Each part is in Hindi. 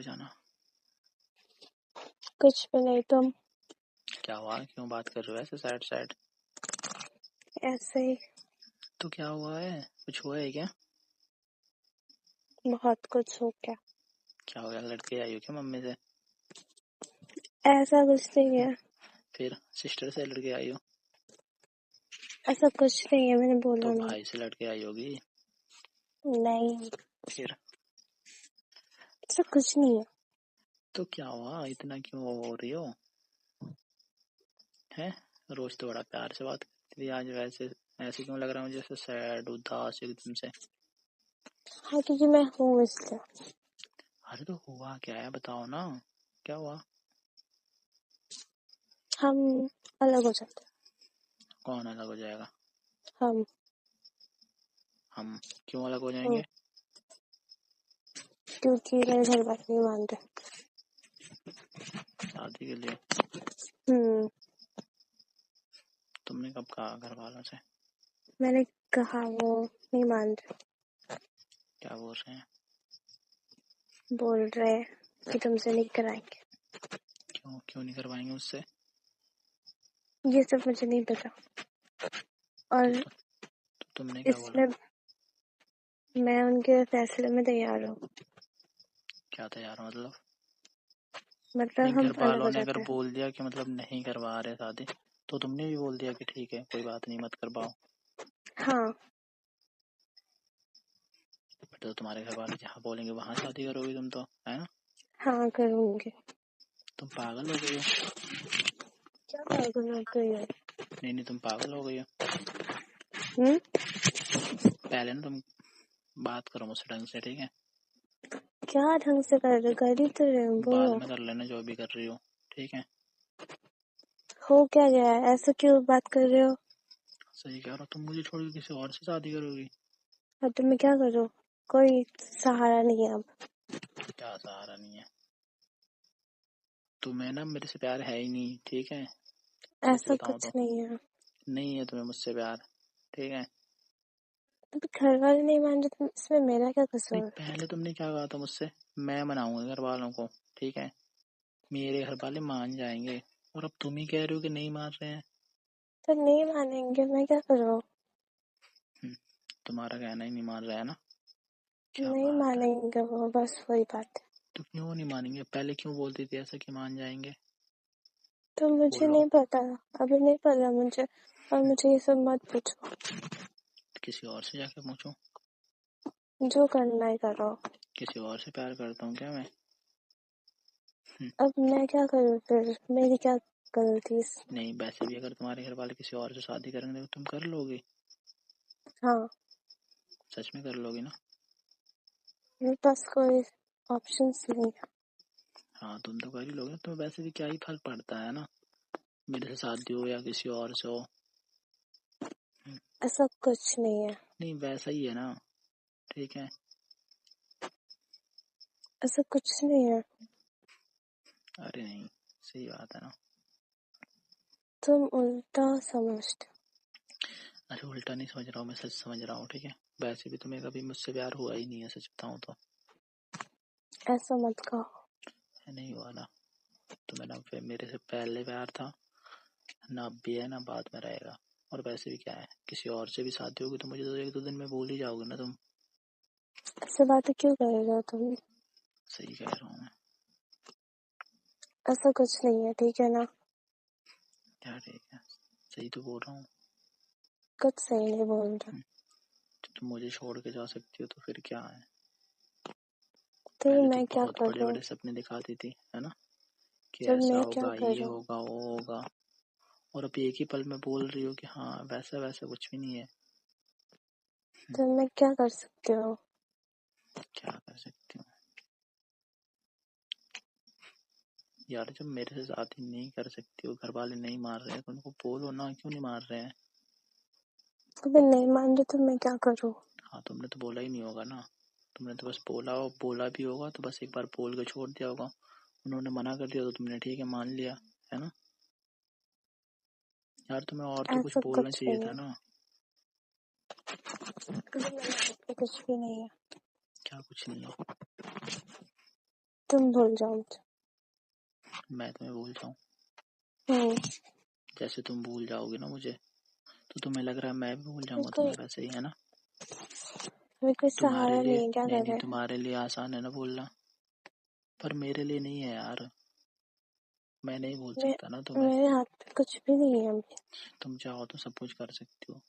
हो जाना। कुछ भी नहीं, तुम? क्या हुआ, क्यों बात कर रहे हो ऐसे सैड सैड? ऐसे ही। तो क्या हुआ है, कुछ हुआ है क्या? बहुत कुछ हो गया। क्या हो गया, लड़के आई हो क्या मम्मी से? ऐसा कुछ नहीं है। फिर सिस्टर से लड़के आई हो? ऐसा कुछ नहीं है, मैंने बोला तो नहीं। भाई से लड़के आई होगी। नहीं, फिर ऐसा कुछ नहीं है। तो क्या हुआ, इतना क्यों हो रही हो? हैं, रोज तो बड़ा प्यार से बात करती थी, आज वैसे ऐसे क्यों लग रहा है मुझे, जैसे सैड उदास एकदम से? हाँ, क्योंकि मैं हूँ इसलिए। अरे तो हुआ क्या है, बताओ ना, क्या हुआ? हम अलग हो जाते कौन अलग हो जाएगा? हैं। हम क्यों अलग हो हम जाएंगे? क्योंकि मेरे घर वाले नहीं मान रहे। शादी के लिए? तुमने कब कहा घर वालों से? मैंने कहा, वो नहीं मान रहे। क्या बोल रहे हैं? बोल रहे कि तुमसे नहीं कराएंगे। क्यों क्यों नहीं करवाएंगे मुझसे? ये सब मुझे नहीं पता। और तो तुमने क्या बोला? इसमें मैं उनके फैसले में तैयार हूँ। क्या तैयार हो मतलब? मतलब नहीं, हम घर अलग वालों हो ने अगर जाते हैं। बोल दिया कि मतलब नहीं करवा रहे शादी, तो तुमने भी बोल दिया कि ठीक है कोई बात नहीं मत करवाओ। हाँ। बट तो तुम्हारे घर वाले जहाँ बोलेंगे वहाँ शादी करोगी तुम तो, है ना? हाँ, करूँगी। तुम पागल हो गई हो? क्या पागल हो गई है? नहीं तुम पागल हो गई हो। पहले ना तुम बात करो मुझसे ढंग से, ठीक है? क्या ढंग से कर रहे, कर ही तो रहे हो, बाद बोलो। में कर लेना जो भी कर रही हो, ठीक है? हो क्या गया है, ऐसा क्यों बात कर रहे हो? सही कह रहा, तुम मुझे छोड़ के किसी और से शादी करोगी? अब तुम्हें क्या करो, कोई सहारा नहीं है अब। क्या सहारा नहीं है? तुम्हें ना मेरे से प्यार है ही नहीं, ठीक है? सच ऐसा बताऊं कुछ तो नहीं है। नहीं है तुम्हें मुझसे प्यार, ठीक है? अब घर वाले नहीं मान रहे तो इसमें मेरा क्या नहीं, कसूर? पहले तुमने क्या कहा था मुझसे, मैं मनाऊंगा घर वालों को, ठीक है? मेरे घर वाले मान जाएंगे, और अब तुम ही कह रहे हो कि नहीं मान रहे हैं। तो नहीं मानेंगे, मैं क्या करूँ? तुम्हारा कहना ही नहीं मान रहा है ना? क्या नहीं बात है। मानेंगे वो, बस वही बात है। तो क्यों नहीं मानेंगे, पहले क्यों बोलती थी ऐसा कि मान जाएंगे? तो मुझे बोलो। नहीं पता, अभी नहीं पता मुझे, और मुझे ये सब मत पूछो। किसी और से जाके पूछो। जो करना है करो। किसी और से प्यार करता हूँ क्या मैं? अब मैं क्या करूँ फिर, मेरी क्या गलती? नहीं, वैसे भी अगर तुम्हारे घर वाले किसी और से शादी करेंगे तो तुम कर लोगे? हाँ, सच में कर लोगी ना? मेरे पास कोई ऑप्शंस नहीं है। हाँ तुम तो कर ही लोगे, तुम्हें वैसे भी क्या ही फर्क पड़ता है ना, मेरे से शादी हो या किसी और से हो। ऐसा कुछ नहीं है। नहीं वैसा ही है ना, ठीक है? ऐसा कुछ नहीं है। अरे नहीं, सही बात है ना? तुम उल्टा समझते अरे उल्टा नहीं समझ रहा हूँ, मैं सच समझ रहा हूँ, ठीक है? वैसे भी तुम्हें कभी मुझसे प्यार हुआ ही नहीं है, सच बताऊँ तो। हो। ऐसा मत कहो। नहीं हुआ ना? तुम्हें ना फिर मेरे से पहले प्यार था ना, अब भी है ना, बाद में रहेगा। और वैसे भी क्या है, किसी और से भी शादी होगी तो मुझे तो एक दो दिन में भूल ही जाओगे ना तुम। ऐसे बातें क्यों कर रहे हो तुम? सही कह रहा हूँ मैं। ऐसा कुछ नहीं है, ठीक है ना? क्या ठीक है, सही तो बोल रहा हूँ। कुछ सही नहीं बोल रहा। तो तुम मुझे छोड़ के जा सकती हो तो फिर क्या है? तो पहले तो मैं क्या बहुत बड़े करूं? बड़े सपने दिखाती थी, है ना, कि तो ऐसा मैं क्या होगा, ये करूं? होगा, वो होगा। और अब एक ही पल में बोल रही हो कि हाँ वैसा वैसा कुछ भी नहीं है। तो मैं क्या कर सकती हूँ? क्या कर सकती हूँ यार, जब मेरे से शादी नहीं कर सकती हो, घर वाले नहीं मार रहे हैं, तो उनको बोलो ना क्यों नहीं मार रहे हैं। तो मैं नहीं मान रही तो मैं क्या करूं? हाँ तुमने तो बोला ही नहीं होगा ना, तुमने तो बस बोला भी होगा तो बस एक बार बोल के छोड़ दिया होगा। उन्होंने मना कर दिया तो तुमने ठीक है मान लिया, है ना? यार तुम्हें और तो कुछ ऐसा बोलना कुछ चाहिए नहीं था है। ना। ऐसा कुछ भी नहीं है। क्या कुछ नहीं है? तुम भूल जाओ मुझे। मैं तुम्हें भूल जाऊं? जैसे तुम भूल जाओगी ना मुझे, तो तुम्हें लग रहा है मैं भी भूल जाऊंगा तुम्हें, वैसे ही है ना? मेरे कोई तुम्हारे सहारा लिए नहीं है, क्या नहीं कर नहीं, रहे हैं? तुम्हारे लिए आसान है ना बोलना, पर मेरे लिए नहीं है यार। मैं नहीं बोल सकता ना तुम्हें। मेरे हाथ में कुछ भी नहीं है अभी। तुम चाहो तो सब कुछ कर सकती हो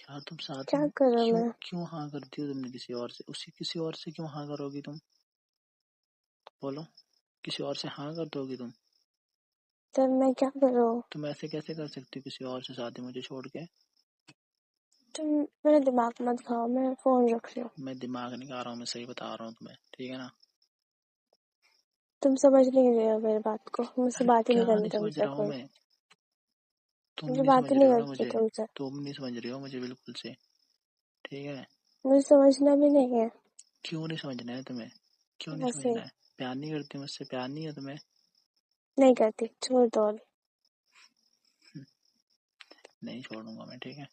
यार। तुम साथ क्या में करूं क्यों मैं? क्यों हाँ करती हो? तुमने किसी और से, उसी किसी और से क्यों हाँ करोगी तुम? बोलो, किसी और से हाँ कर दोगी तुम? तब मैं क्या करूं? तुम ऐसे कैसे कर सकती हो किसी और से शादी मुझे छोड़ के? तुम मेरा दिमाग मत खाओ, मैं फोन रख रही हूँ। मैं दिमाग नहीं खा रहा हूँ, मैं सही बता रहा हूँ तुम्हें, ठीक है ना? तुम समझ नहीं रहे हो मेरी बात को, मुझसे अरे बात ही नहीं क्या करनी नहीं समझ तुमसे रहा हूँ कोई। मैं? तुम मुझे नहीं बात समझ ही रहे नहीं हो ना करनी मुझे? तुमसे। तुम नहीं समझ रहे हो मुझे बिल्कुल से, ठीक है? मुझे समझना भी नहीं है। क्यों नहीं समझना है तुम्हें? क्यों नहीं वैसे समझना है? प्यार नहीं करती मुझसे? प्यार नहीं है तुम्हें? नहीं करती, छोड़ दो अभी। नहीं छोड़ूंगा मैं, ठीक है?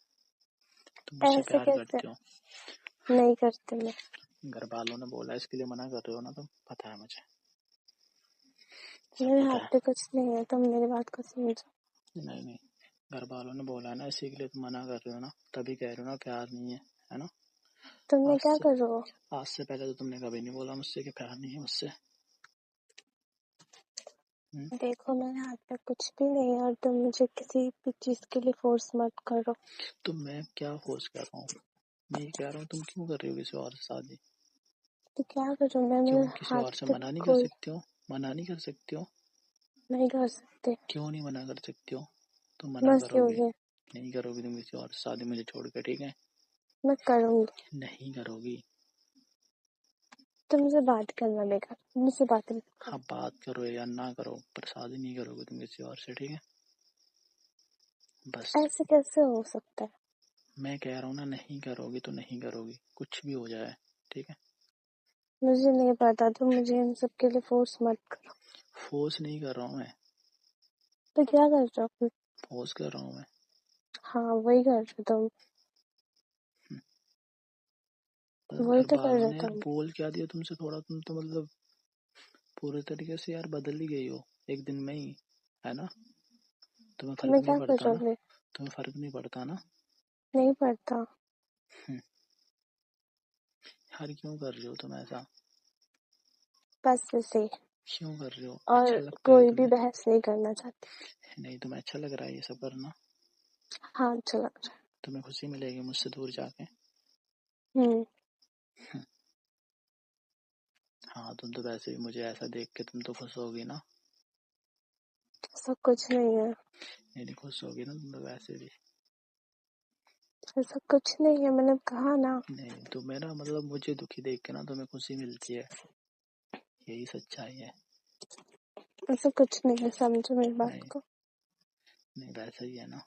तुम मुझसे ऐसे प्यार कैसे? करती हो? नहीं करती मैं। घर वालों ने बोला, इसके लिए मना कर रहे हो ना तुम? पता है मुझे, सब मेरे पता हाथ है। पे कुछ नहीं है, तुम मेरी बात को समझो। नहीं नहीं, घर वालों ने बोला ना, इसी के लिए तुम मना कर रहे हो ना, तभी कह रहे हो ना प्यार नहीं है ना? तुमने आज क्या से करो? आज से पहले तो तुमने कभी नहीं बोला मुझसे कि प्यार नहीं है मुझसे। देखो मेरे हाथ पे कुछ भी नहीं है और तुम मुझे किसी भी चीज के लिए फोर्स मत करो। तो मैं क्या फोर्स कर रहा हूँ? मैं ये कह रहा हूँ, तुम क्यों कर रही हो किसी और से शादी? तो क्या करूं मैं? क्यों? मेरे किसी हाथ और से पे मना नहीं कर कोई सकती हो? मना नहीं कर सकती हो? नहीं कर सकते। क्यों नहीं मना कर सकती हो? तुम मना बस हो करोगे? गया। नहीं करोगी तुम किसी और से शादी मुझे छोड़ के, ठीक है? मैं करूंगी। नहीं करोगी? तुमसे बात करना बेकार, मुझसे बात नहीं करो। हाँ, बात करो या ना करो, पर शादी नहीं करोगे तुम किसी और से, ठीक है? बस। ऐसे कैसे हो सकता है? मैं कह रहा हूँ ना, नहीं करोगी तो नहीं करोगी, कुछ भी हो जाए, ठीक है? मुझे नहीं पता, तुम मुझे इन सब के लिए फोर्स मत करो। फोर्स नहीं कर रहा हूँ मैं। तो क्या कर रहे हो फिर? फोर्स कर रहा हूँ मैं। हाँ वही कर रहे हो तुम। मतलब वही घर तो कर रहे वालों हो ने यार तुम। बोल क्या दिया तुमसे? थोड़ा तुम तो मतलब पूरे तरीके से यार बदल ही गई हो एक दिन में ही, है ना? तुम्हें तो फर्क मैं नहीं क्या पड़ता ना? करोगे? तुम्हें फर्क नहीं पड़ता ना? नहीं पड़ता। हम्म, यार क्यों कर रही हो तुम ऐसा? बस ऐसे ही। क्यों कर रही हो? और अच्छा लगता है कोई भी तुम्हें? बहस नहीं करना चाहती। नहीं, तुम्हें अच्छा लग रहा है ये सब करना? हाँ अच्छा लग रहा तुम्हें खुशी मिलेगी मुझसे दूर जाके? है। हाँ, तुम तो वैसे भी मुझे ऐसा देख के तुम तो खुश होगी ना? ऐसा कुछ नहीं है। नहीं नहीं, खुश होगी ना तुम तो वैसे भी। ऐसा कुछ नहीं है, मैंने कहा ना। नहीं, तुम्हें ना मतलब मुझे दुखी देख के ना तुम्हें खुशी मिलती है, यही सच्चाई है। ऐसा कुछ नहीं है, समझो मेरी बात नहीं को। नहीं, वैसा ही है ना?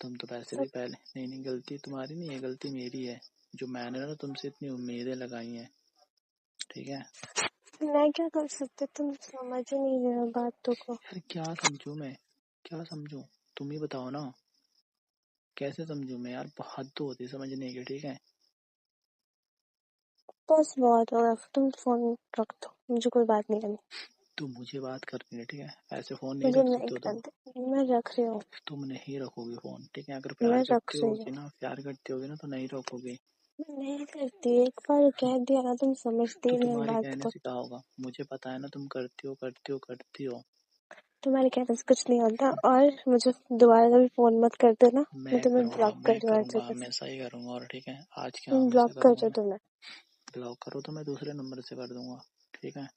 तुम तो वैसे भी सब पहले, नहीं नहीं, गलती तुम्हारी नहीं है, गलती मेरी है, जो मैंने ना तुमसे इतनी उम्मीदें लगाई हैं, ठीक है? मैं क्या कर सकती, तुम समझ ही नहीं रहे हो बातों को। यार क्या समझूं मैं? क्या समझूं? तुम ही बताओ ना, कैसे समझूं मैं यार? हद तो होती है समझने की, ठीक है? बस बहुत हो गया, तुम फोन रख दो, मुझे कोई बात नहीं करनी। तुम मुझे बात करनी है, ठीक है? ऐसे फोन नहीं मुझे रख नहीं सकते हो तुम। करनी, मैं रख रही हूँ। तुम नहीं रखोगे फोन, ठीक है? अगर मैं प्यार रख करती रही हूँ। होगी ना, प्यार करती होगी ना, तो नहीं रखोगे। मैं नहीं करती, एक बार कह दिया ना, तुम समझती तो ही नहीं तुम्हारे बात कहने को। से क्या होगा? मुझे पता है ना, तुम करती हो करती हो करती हो। तुम्हारे कहने से कुछ नहीं होता, और मुझे दोबारा कभी फोन मत कर देना। मैं तुम्हें ब्लॉक कर मैं दूँ हर करूंगा, जगह से। हमेशा ही करूंगा, और ठीक है? आज क्या हमेशा ब्लॉक कर करूंगा दो मैं। तुम्हें। ब्लॉक करो तो मैं दूसरे नंबर से कर दूंगा, ठीक है?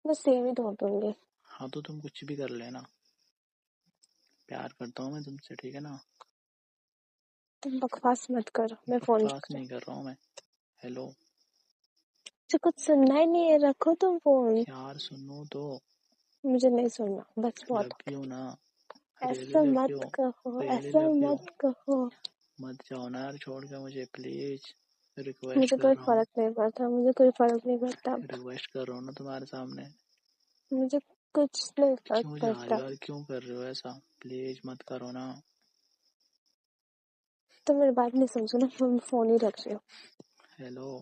मैं सेम ही धो दूंगी। हाँ, तो तुम कुछ भी कर लेना, प्यार करता हूँ मैं तुमसे, ठीक है ना? तुम बकवास मत करो, मैं फोन बकवास रख रही नहीं कर रहा हूँ मैं। हेलो। हूँ। मुझे कुछ सुनना ही नहीं है, रखो तुम फोन। यार सुनो तो। मुझे नहीं सुनना, बस बहुत लव हो गया। यू ना? रियली ऐसा लव यू? मत कहो, रियली ऐसा लव यू? मत कहो। मत जाओ ना यार छोड़ के मुझे, प्लीज। रिक्वेस्ट मुझे कर कोई रहा हूँ। फर्क नहीं पड़ता, मुझे कोई फर्क नहीं पड़ता अब। रिक्वेस्ट कर रहा हूँ ना तुम्हारे सामने। मुझे कुछ नहीं फर्क क्यों जा रही पड़ता। हो यार? क्यों कर रहे हो ऐसा? प्लीज मत करो ना। तो मेरी बात नहीं समझो ना, मैं फोन ही रख रही हूँ। हेलो।